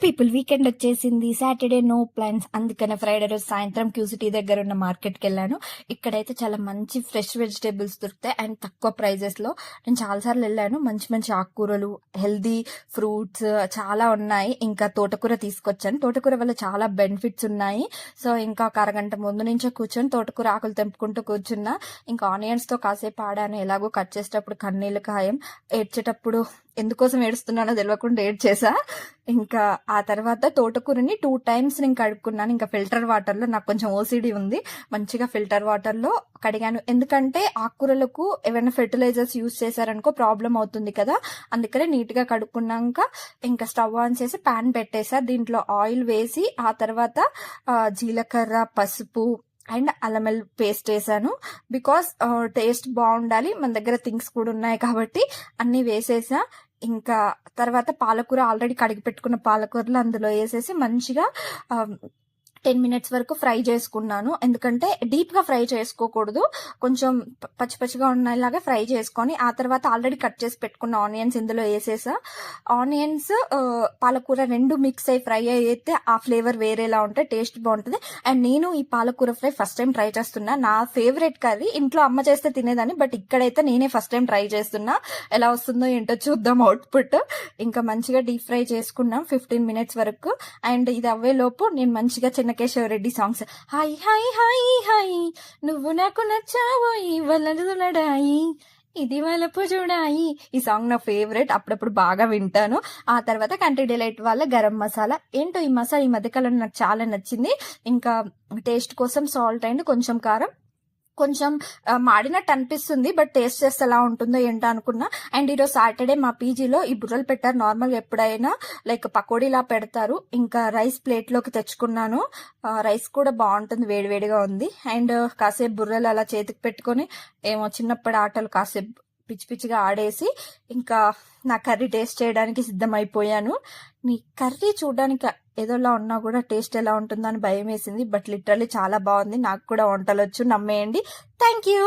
People weekend వచ్చేసింది. Saturday no plans. అందుకనే Friday రోజు సాయంత్రం క్యూసిటీ దగ్గర ఉన్న మార్కెట్కి వెళ్ళాను. ఇక్కడైతే చాలా మంచి ఫ్రెష్ వెజిటేబుల్స్ దొరుకుతాయి అండ్ తక్కువ ప్రైజెస్ లో. నేను చాలాసార్లు వెళ్ళాను. మంచి మంచి ఆకుకూరలు, హెల్దీ ఫ్రూట్స్ చాలా ఉన్నాయి. ఇంకా తోటకూర తీసుకొచ్చాను. తోటకూర వల్ల చాలా బెనిఫిట్స్ ఉన్నాయి. సో ఇంకా ఒక అరగంట ముందు నుంచే కూర్చొని తోటకూర ఆకులు తెంపుకుంటూ కూర్చున్నా. ఇంకా ఆనియన్స్ తో కాసేపు ఆడాను. ఎలాగో కట్ చేసేటప్పుడు కన్నీళ్ళు ఖాయం. ఏడ్చేటప్పుడు ఎందుకోసం ఏడుస్తున్నానో తెలియకుండా ఏడ్చేసా. ఇంకా ఆ తర్వాత తోటకూరని 2 times నేను కడుక్కున్నాను. ఇంకా ఫిల్టర్ వాటర్ లో, నాకు కొంచెం ఓసిడి ఉంది, మంచిగా ఫిల్టర్ వాటర్ లో కడిగాను. ఎందుకంటే ఆకుకూరలకు ఏమైనా ఫెర్టిలైజర్స్ యూజ్ చేశారనుకో ప్రాబ్లం అవుతుంది కదా. అందుకనే నీట్ గా కడుక్కున్నాక ఇంకా స్టవ్ ఆన్ చేసి ప్యాన్ పెట్టేసా. దీంట్లో ఆయిల్ వేసి ఆ తర్వాత జీలకర్ర, పసుపు అండ్ అల్లం పేస్ట్ వేసాను. బికాస్ టేస్ట్ బాగుండాలి, మన దగ్గర థింగ్స్ కూడా ఉన్నాయి కాబట్టి అన్ని వేసేసా. ఇంకా తర్వాత పాలకూర ఆల్రెడీ కడిగి పెట్టుకున్న పాలకూరలు అందులో వేసేసి మంచిగా 10 minutes వరకు ఫ్రై చేసుకున్నాను. ఎందుకంటే డీప్ గా ఫ్రై చేసుకోకూడదు, కొంచెం పచ్చి పచ్చిగా ఉన్నలాగా ఫ్రై చేసుకొని ఆ తర్వాత ఆల్రెడీ కట్ చేసి పెట్టుకున్న ఆనియన్స్ ఇందులో వేసేసా. ఆనియన్స్ పాలకూర రెండు మిక్స్ అయ్యి ఫ్రై అయితే ఆ ఫ్లేవర్ వేరేలా ఉంటే టేస్ట్ బాగుంటుంది. అండ్ నేను ఈ పాలకూర ఫ్రై ఫస్ట్ టైం ట్రై చేస్తున్నా. నా ఫేవరెట్ కర్రీ, ఇంట్లో అమ్మ చేస్తే తినేదాన్ని, బట్ ఇక్కడైతే నేనే ఫస్ట్ టైం ట్రై చేస్తున్నా. ఎలా వస్తుందో ఏంటో చూద్దాం అవుట్పుట్. ఇంకా మంచిగా డీప్ ఫ్రై చేసుకున్నాం 15 minutes వరకు. అండ్ ఇది అవ్వే లోపు నేను మంచిగా Chennakesava Reddy songs, hi hi hi hi నువ్వు నాకు నచ్చావోయి వలదులడాయి ఇది వలపు చూడాయి, ఈ సాంగ్ నా ఫేవరెట్, అప్పుడప్పుడు బాగా వింటాను. ఆ తర్వాత కంట్రీ డిలైట్ వాళ్ళ గరం మసాలా. ఏంటో ఈ మసాలా ఈ మధ్యకాలంలో నాకు చాలా నచ్చింది. ఇంకా టేస్ట్ కోసం సాల్ట్ అండ్ కొంచెం కారం. కొంచెం మాడినట్టు అనిపిస్తుంది, బట్ టేస్ట్ చేస్తే ఎలా ఉంటుందో ఏంటో అనుకున్నా. అండ్ ఈరోజు సాటర్డే మా పీజీలో ఈ బుర్రలు పెట్టారు. నార్మల్ ఎప్పుడైనా లైక్ పకోడీలా పెడతారు. ఇంకా రైస్ ప్లేట్ లోకి తెచ్చుకున్నాను. రైస్ కూడా బాగుంటుంది, వేడివేడిగా ఉంది. అండ్ కాసేపు బుర్రలు అలా చేతికి పెట్టుకొని ఏమో చిన్నప్పటి ఆటలు కాసేపు పిచ్చి పిచ్చిగా ఆడేసి ఇంకా నా కర్రీ టేస్ట్ చేయడానికి సిద్ధమైపోయాను. నీ కర్రీ చూడడానికి ఏదోలా ఉన్నా కూడా టేస్ట్ ఎలా ఉంటుందో అని భయం వేసింది, బట్ లిటరల్లీ చాలా బాగుంది. నాకు కూడా వంటలు వచ్చు, నమ్మేయండి. Thank you.